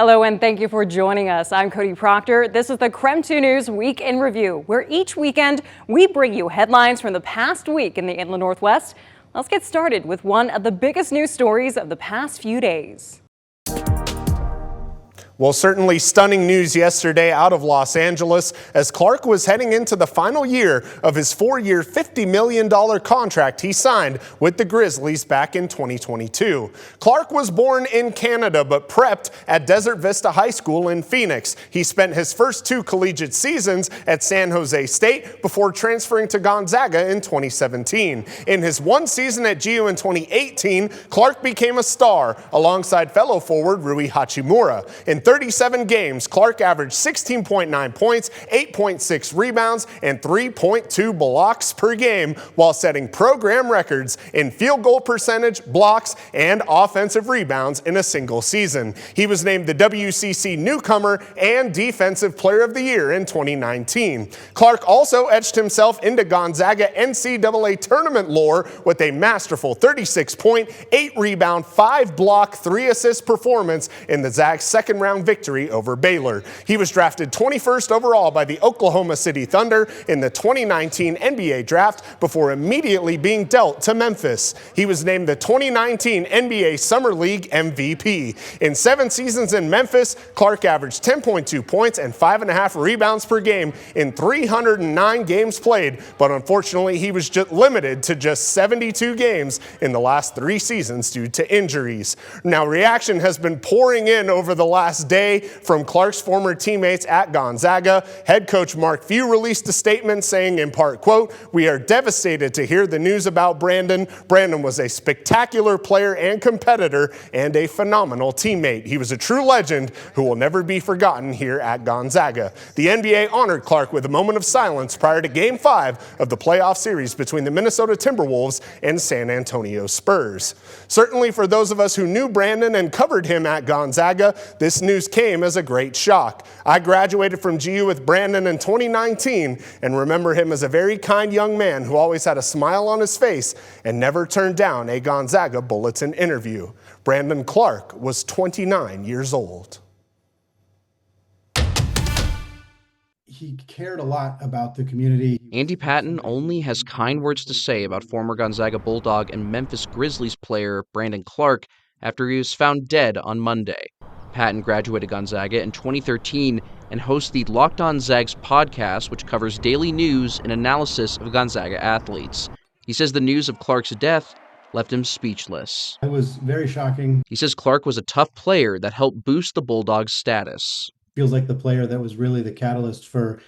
Hello and thank you for joining us. I'm Cody Proctor. This is the KREM 2 News Week in Review, where each weekend we bring you headlines from the past week in the Inland Northwest. Let's get started with one of the biggest news stories of the past few days. Well, certainly stunning news yesterday out of Los Angeles as Clarke was heading into the final year of his 4-year, $50 million contract he signed with the Grizzlies back in 2022. Clarke was born in Canada but prepped at Desert Vista High School in Phoenix. He spent his first 2 collegiate seasons at San Jose State before transferring to Gonzaga in 2017. In his 1 season at GU in 2018, Clarke became a star alongside fellow forward Rui Hachimura. In 37 games, Clarke averaged 16.9 points, 8.6 rebounds, and 3.2 blocks per game, while setting program records in field goal percentage, blocks, and offensive rebounds in a single season. He was named the WCC Newcomer and Defensive Player of the Year in 2019. Clarke also etched himself into Gonzaga NCAA tournament lore with a masterful 36-point, 8-rebound, 5-block, 3-assist performance in the Zags' second-round victory over Baylor. He was drafted 21st overall by the Oklahoma City Thunder in the 2019 NBA draft before immediately being dealt to Memphis. He was named the 2019 NBA Summer League MVP. In 7 seasons in Memphis, Clarke averaged 10.2 points and 5.5 rebounds per game in 309 games played, but unfortunately he was limited to just 72 games in the last 3 seasons due to injuries. Now, reaction has been pouring in over the last day from Clarke's former teammates at Gonzaga. Head coach Mark Few released a statement saying in part, quote, "We are devastated to hear the news about Brandon. Brandon was a spectacular player and competitor and a phenomenal teammate. He was a true legend who will never be forgotten here at Gonzaga." The NBA honored Clarke with a moment of silence prior to Game 5 of the playoff series between the Minnesota Timberwolves and San Antonio Spurs. Certainly for those of us who knew Brandon and covered him at Gonzaga, this news came as a great shock. I graduated from GU with Brandon in 2019 and remember him as a very kind young man who always had a smile on his face and never turned down a Gonzaga Bulletin interview. Brandon Clarke was 29 years old. He cared a lot about the community. Andy Patton only has kind words to say about former Gonzaga Bulldog and Memphis Grizzlies player Brandon Clarke after he was found dead on Monday. Patton graduated Gonzaga in 2013 and hosts the Locked On Zags podcast, which covers daily news and analysis of Gonzaga athletes. He says the news of Clarke's death left him speechless. It was very shocking. He says Clarke was a tough player that helped boost the Bulldogs' status. Feels like the player that was really the catalyst for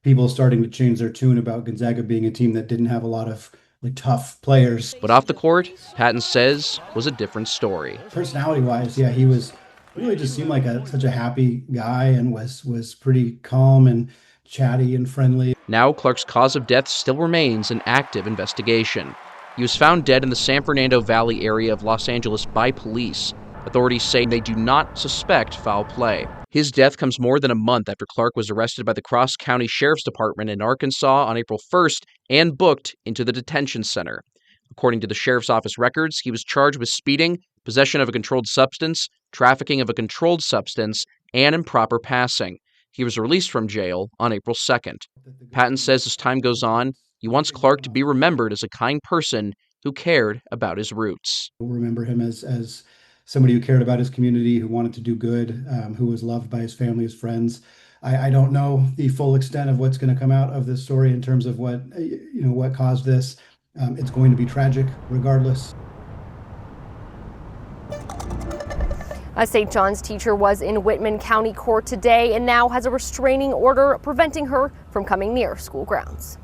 people starting to change their tune about Gonzaga being a team that didn't have a lot of tough players. But off the court, Patton says, was a different story. Personality-wise, yeah, he was really just seemed like such a happy guy and was pretty calm and chatty and friendly. Now Clarke's cause of death still remains an active investigation. He was found dead in the San Fernando Valley area of Los Angeles by police. Authorities say they do not suspect foul play. His death comes more than a month after Clarke was arrested by the Cross County Sheriff's Department in Arkansas on April 1st and booked into the detention center. According to the sheriff's office records, he was charged with speeding, possession of a controlled substance, trafficking of a controlled substance, and improper passing. He was released from jail on April 2nd. Patton says as time goes on, he wants Clarke to be remembered as a kind person who cared about his roots. We'll remember him as somebody who cared about his community, who wanted to do good, who was loved by his family, his friends. I don't know the full extent of what's going to come out of this story in terms of what caused this. It's going to be tragic regardless. A St. John's teacher was in Whitman County Court today and now has a restraining order preventing her from coming near school grounds.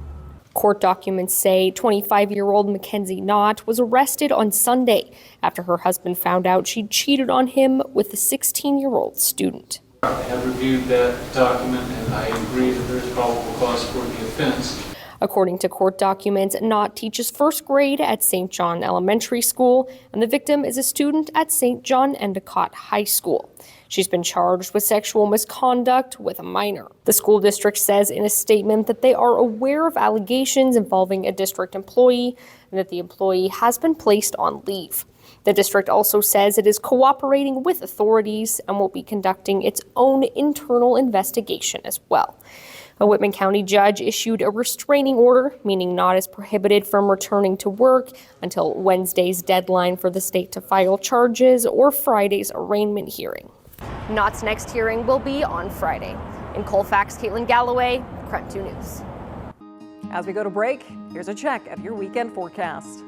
Court documents say 25-year-old Mackenzie Knott was arrested on Sunday after her husband found out she'd cheated on him with a 16-year-old student. I have reviewed that document and I agree that there's probable cause for the offense. According to court documents, Knott teaches first grade at St. John Elementary School, and the victim is a student at St. John Endicott High School. She's been charged with sexual misconduct with a minor. The school district says in a statement that they are aware of allegations involving a district employee and that the employee has been placed on leave. The district also says it is cooperating with authorities and will be conducting its own internal investigation as well. A Whitman County judge issued a restraining order, meaning Knott is prohibited from returning to work until Wednesday's deadline for the state to file charges or Friday's arraignment hearing. Knott's next hearing will be on Friday. In Colfax, Caitlin Galloway, KREM 2 News. As we go to break, here's a check of your weekend forecast.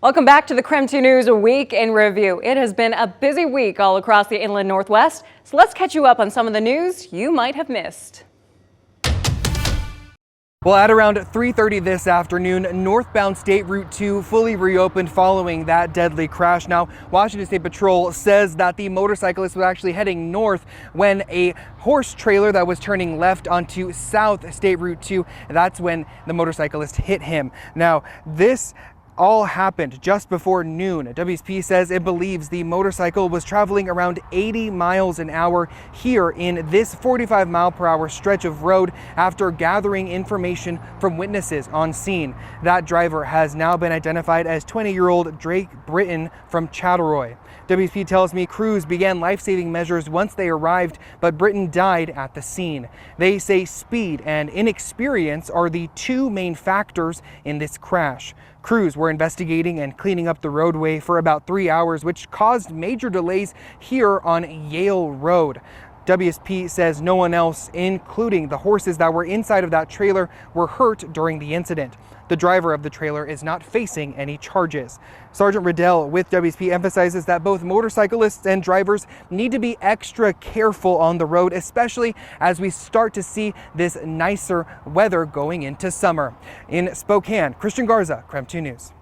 Welcome back to the KREM 2 News Week in Review. It has been a busy week all across the inland Northwest, so let's catch you up on some of the news you might have missed. Well, at around 3:30 this afternoon, northbound State Route 2 fully reopened following that deadly crash. Now, Washington State Patrol says that the motorcyclist was actually heading north when a horse trailer that was turning left onto South State Route 2, that's when the motorcyclist hit him. Now, this all happened just before noon. WSP says it believes the motorcycle was traveling around 80 miles an hour here in this 45-mile-per-hour stretch of road after gathering information from witnesses on scene. That driver has now been identified as 20-year-old Drake Britton from Chattaroy. WSP tells me crews began life-saving measures once they arrived, but Britton died at the scene. They say speed and inexperience are the two main factors in this crash. Crews were investigating and cleaning up the roadway for about 3 hours, which caused major delays here on Yale Road. WSP says no one else, including the horses that were inside of that trailer, were hurt during the incident. The driver of the trailer is not facing any charges. Sergeant Riddell with WSP emphasizes that both motorcyclists and drivers need to be extra careful on the road, especially as we start to see this nicer weather going into summer. In Spokane, Christian Garza, KREM 2 News.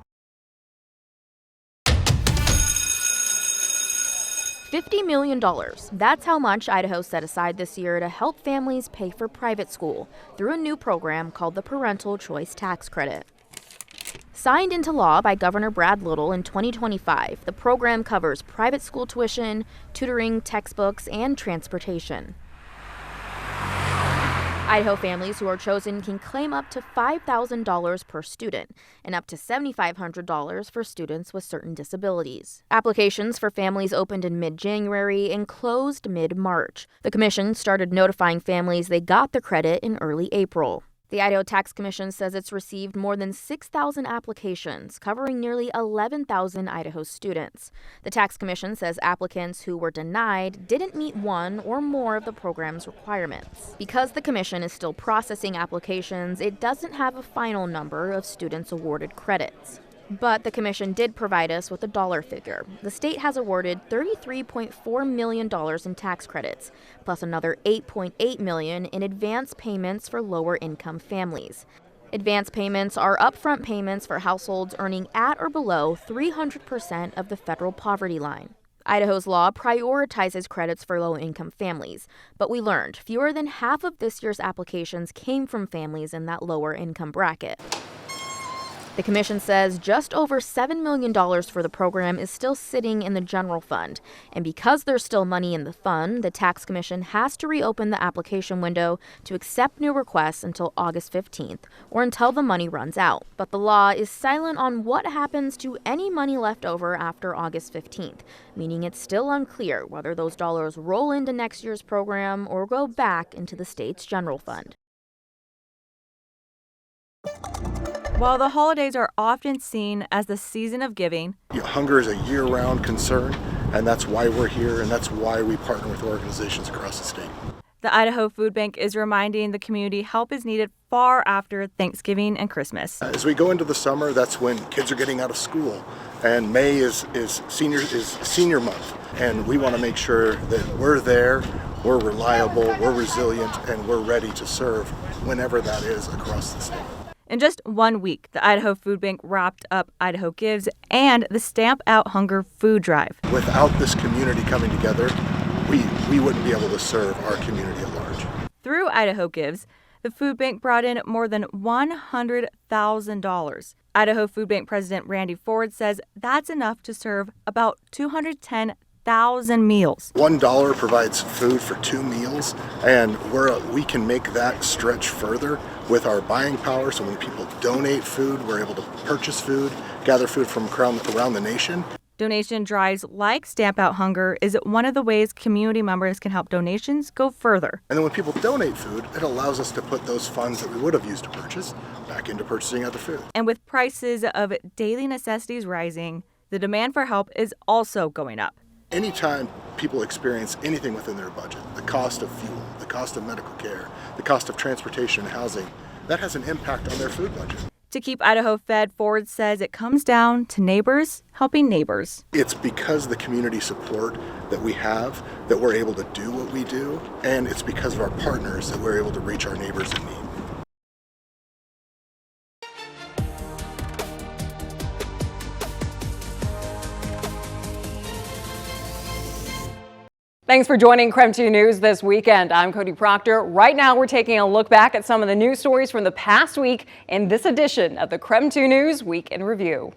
$50 million. That's how much Idaho set aside this year to help families pay for private school through a new program called the Parental Choice Tax Credit. Signed into law by Governor Brad Little in 2025, the program covers private school tuition, tutoring, textbooks, and transportation. Idaho families who are chosen can claim up to $5,000 per student and up to $7,500 for students with certain disabilities. Applications for families opened in mid-January and closed mid-March. The commission started notifying families they got the credit in early April. The Idaho Tax Commission says it's received more than 6,000 applications, covering nearly 11,000 Idaho students. The Tax Commission says applicants who were denied didn't meet one or more of the program's requirements. Because the commission is still processing applications, it doesn't have a final number of students awarded credits. But the commission did provide us with a dollar figure. The state has awarded $33.4 million in tax credits, plus another $8.8 million in advance payments for lower-income families. Advance payments are upfront payments for households earning at or below 300% of the federal poverty line. Idaho's law prioritizes credits for low-income families, but we learned fewer than half of this year's applications came from families in that lower-income bracket. The commission says just over $7 million for the program is still sitting in the general fund. And because there's still money in the fund, the tax commission has to reopen the application window to accept new requests until August 15th, or until the money runs out. But the law is silent on what happens to any money left over after August 15th, meaning it's still unclear whether those dollars roll into next year's program or go back into the state's general fund. While the holidays are often seen as the season of giving, hunger is a year-round concern, and that's why we're here, and that's why we partner with organizations across the state. The Idaho Food Bank is reminding the community help is needed far after Thanksgiving and Christmas. As we go into the summer, that's when kids are getting out of school, and May is senior month, and we want to make sure that we're there, we're reliable, we're resilient, and we're ready to serve whenever that is across the state. In just 1 week, the Idaho Food Bank wrapped up Idaho Gives and the Stamp Out Hunger food drive. Without this community coming together, we wouldn't be able to serve our community at large. Through Idaho Gives, the food bank brought in more than $100,000. Idaho Food Bank President Randy Ford says that's enough to serve about 210,000 meals. $1 provides food for 2 meals, and we can make that stretch further with our buying power. So when people donate food, we're able to purchase food, gather food from around the nation. Donation drives like Stamp Out Hunger is one of the ways community members can help donations go further. And then when people donate food, it allows us to put those funds that we would have used to purchase back into purchasing other food. And with prices of daily necessities rising, the demand for help is also going up. Anytime people experience anything within their budget, the cost of fuel, the cost of medical care, the cost of transportation and housing, that has an impact on their food budget. To keep Idaho fed, Ford says it comes down to neighbors helping neighbors. It's because of the community support that we have that we're able to do what we do, and it's because of our partners that we're able to reach our neighbors in need. Thanks for joining KREM 2 News this weekend. I'm Cody Proctor. Right now, we're taking a look back at some of the news stories from the past week in this edition of the KREM 2 News Week in Review.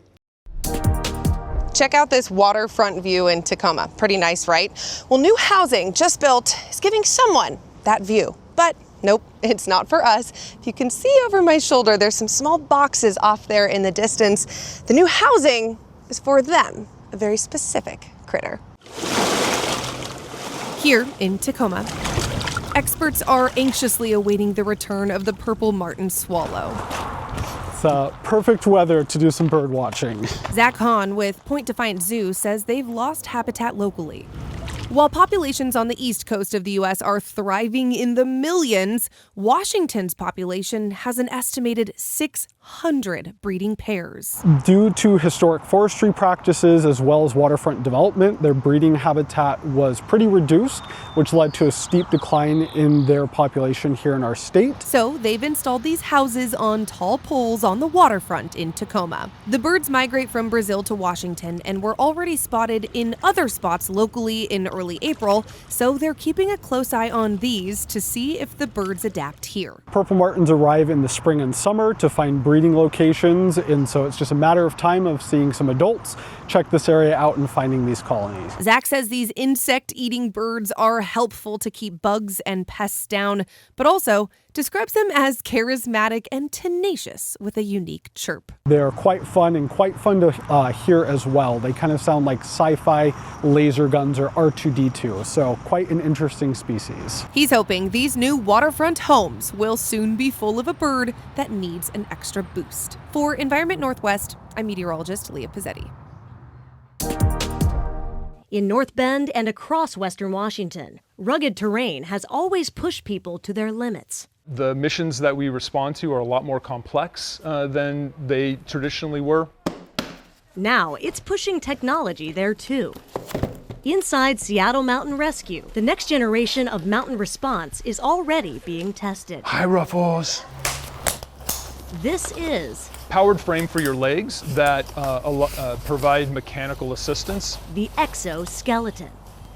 Check out this waterfront view in Tacoma. Pretty nice, right? Well, new housing just built is giving someone that view. But nope, it's not for us. If you can see over my shoulder, there's some small boxes off there in the distance. The new housing is for them, a very specific critter. Here in Tacoma, experts are anxiously awaiting the return of the purple martin swallow. It's perfect weather to do some bird watching. Zach Hahn with Point Defiant Zoo says they've lost habitat locally. While populations on the east coast of the U.S. are thriving in the millions, Washington's population has an estimated 600 breeding pairs. Due to historic forestry practices as well as waterfront development, their breeding habitat was pretty reduced, which led to a steep decline in their population here in our state. So they've installed these houses on tall poles on the waterfront in Tacoma. The birds migrate from Brazil to Washington and were already spotted in other spots locally in early April, so they're keeping a close eye on these to see if the birds adapt here. Purple martins arrive in the spring and summer to find breeding locations, and so it's just a matter of time of seeing some adults check this area out and finding these colonies. Zach says these insect-eating birds are helpful to keep bugs and pests down, but also describes them as charismatic and tenacious with a unique chirp. They're quite fun and quite fun to hear as well. They kind of sound like sci-fi laser guns or R2-D2, so quite an interesting species. He's hoping these new waterfront homes will soon be full of a bird that needs an extra boost. For Environment Northwest, I'm meteorologist Leah Pizzetti. In North Bend and across western Washington, rugged terrain has always pushed people to their limits. The missions that we respond to are a lot more complex than they traditionally were. Now it's pushing technology there too. Inside Seattle Mountain Rescue, the next generation of mountain response is already being tested. Hi, Ruffles. This is powered frame for your legs that provide mechanical assistance. The exoskeleton.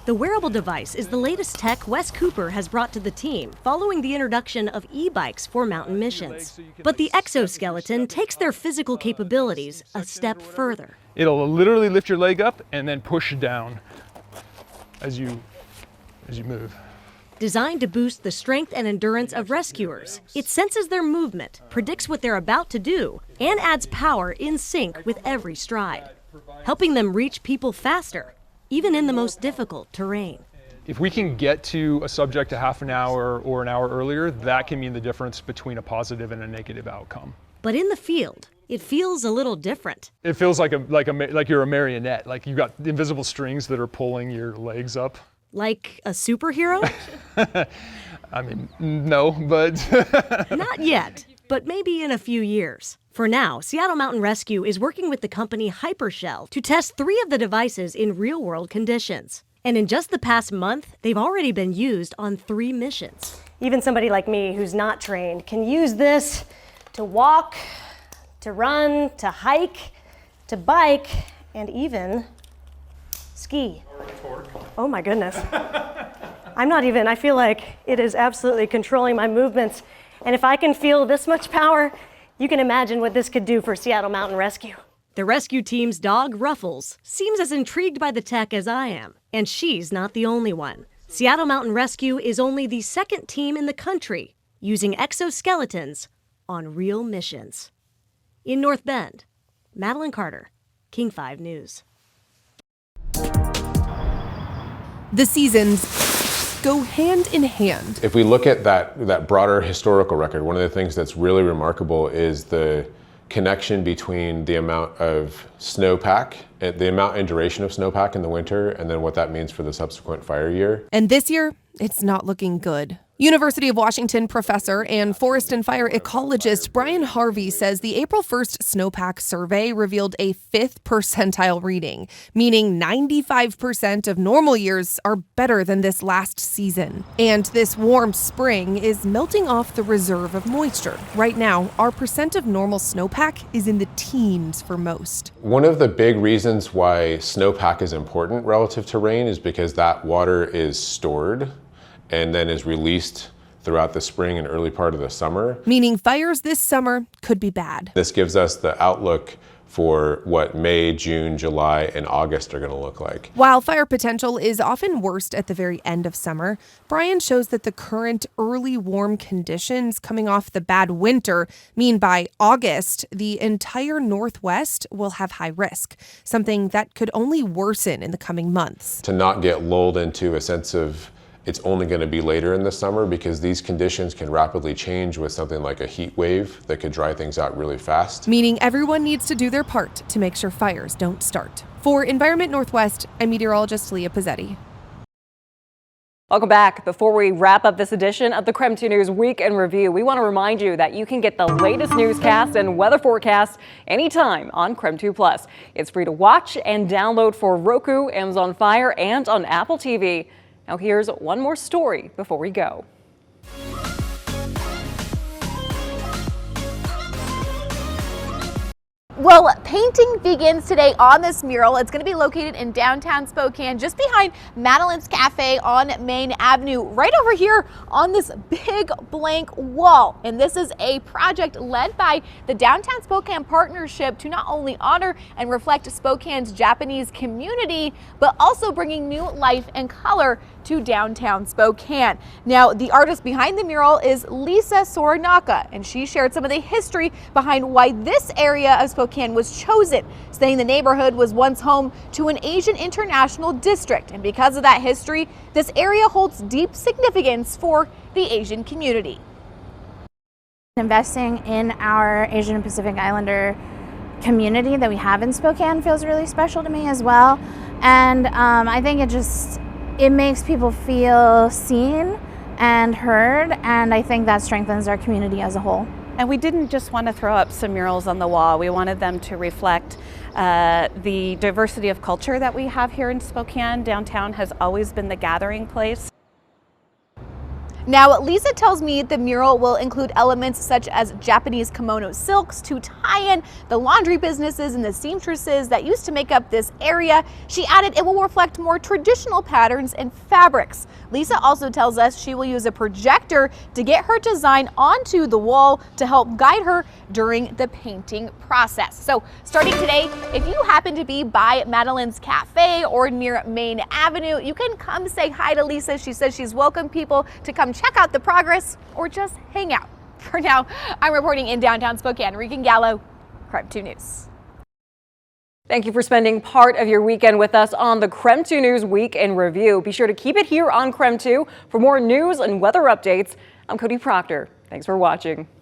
The wearable device is the latest tech Wes Cooper has brought to the team following the introduction of e-bikes for mountain missions. But the exoskeleton takes their physical capabilities a step further. It'll literally lift your leg up and then push down as you move. Designed to boost the strength and endurance of rescuers, it senses their movement, predicts what they're about to do, and adds power in sync with every stride, helping them reach people faster, even in the most difficult terrain. If we can get to a subject a half an hour or an hour earlier, that can mean the difference between a positive and a negative outcome. But in the field, it feels a little different. It feels like you're a marionette, like you've got invisible strings that are pulling your legs up. Like a superhero? I mean, no, but Not yet, but maybe in a few years. For now, Seattle Mountain Rescue is working with the company Hypershell to test 3 of the devices in real-world conditions. And in just the past month, they've already been used on 3 missions. Even somebody like me who's not trained can use this to walk, to run, to hike, to bike, and even ski. Oh my goodness. I feel like it is absolutely controlling my movements. And if I can feel this much power, you can imagine what this could do for Seattle Mountain Rescue. The rescue team's dog, Ruffles, seems as intrigued by the tech as I am. And she's not the only one. Seattle Mountain Rescue is only the 2nd team in the country using exoskeletons on real missions. In North Bend, Madeline Carter, King 5 News. The seasons go hand in hand. If we look at that broader historical record, one of the things that's really remarkable is the connection between the amount of snowpack, the amount and duration of snowpack in the winter, and then what that means for the subsequent fire year. And this year, it's not looking good. University of Washington professor and forest and fire ecologist Brian Harvey says the April 1st snowpack survey revealed a 5th percentile reading, meaning 95% of normal years are better than this last season. And this warm spring is melting off the reserve of moisture. Right now, our percent of normal snowpack is in the teens for most. One of the big reasons why snowpack is important relative to rain is because that water is stored and then is released throughout the spring and early part of the summer. Meaning fires this summer could be bad. This gives us the outlook for what May, June, July, and August are going to look like. While fire potential is often worst at the very end of summer, Brian shows that the current early warm conditions coming off the bad winter mean by August, the entire Northwest will have high risk, something that could only worsen in the coming months. To not get lulled into a sense of it's only going to be later in the summer, because these conditions can rapidly change with something like a heat wave that could dry things out really fast. Meaning everyone needs to do their part to make sure fires don't start. For Environment Northwest, I'm meteorologist Leah Pizzetti. Welcome back. Before we wrap up this edition of the KREM 2 News Week in Review, we want to remind you that you can get the latest newscast and weather forecast anytime on KREM 2 Plus. It's free to watch and download for Roku, Amazon Fire, and on Apple TV. Now here's one more story before we go. Well, painting begins today on this mural. It's going to be located in downtown Spokane, just behind Madeline's Cafe on Main Avenue, right over here on this big blank wall. And this is a project led by the Downtown Spokane Partnership to not only honor and reflect Spokane's Japanese community, but also bringing new life and color to downtown Spokane. Now, the artist behind the mural is Lisa Soranaka, and she shared some of the history behind why this area of Spokane was chosen, saying the neighborhood was once home to an Asian international district, and because of that history, this area holds deep significance for the Asian community. Investing in our Asian and Pacific Islander community that we have in Spokane feels really special to me as well, and I think it makes people feel seen and heard, and I think that strengthens our community as a whole. And we didn't just want to throw up some murals on the wall. We wanted them to reflect the diversity of culture that we have here in Spokane. Downtown has always been the gathering place. Now, Lisa tells me the mural will include elements such as Japanese kimono silks to tie in the laundry businesses and the seamstresses that used to make up this area. She added it will reflect more traditional patterns and fabrics. Lisa also tells us she will use a projector to get her design onto the wall to help guide her during the painting process. So starting today, if you happen to be by Madeline's Cafe or near Main Avenue, you can come say hi to Lisa. She says she's welcomed people to come check out the progress or just hang out. For now, I'm reporting in downtown Spokane. Regan Gallo, KREM 2 News. Thank you for spending part of your weekend with us on the KREM 2 News Week in Review. Be sure to keep it here on KREM 2 for more news and weather updates. I'm Cody Proctor. Thanks for watching.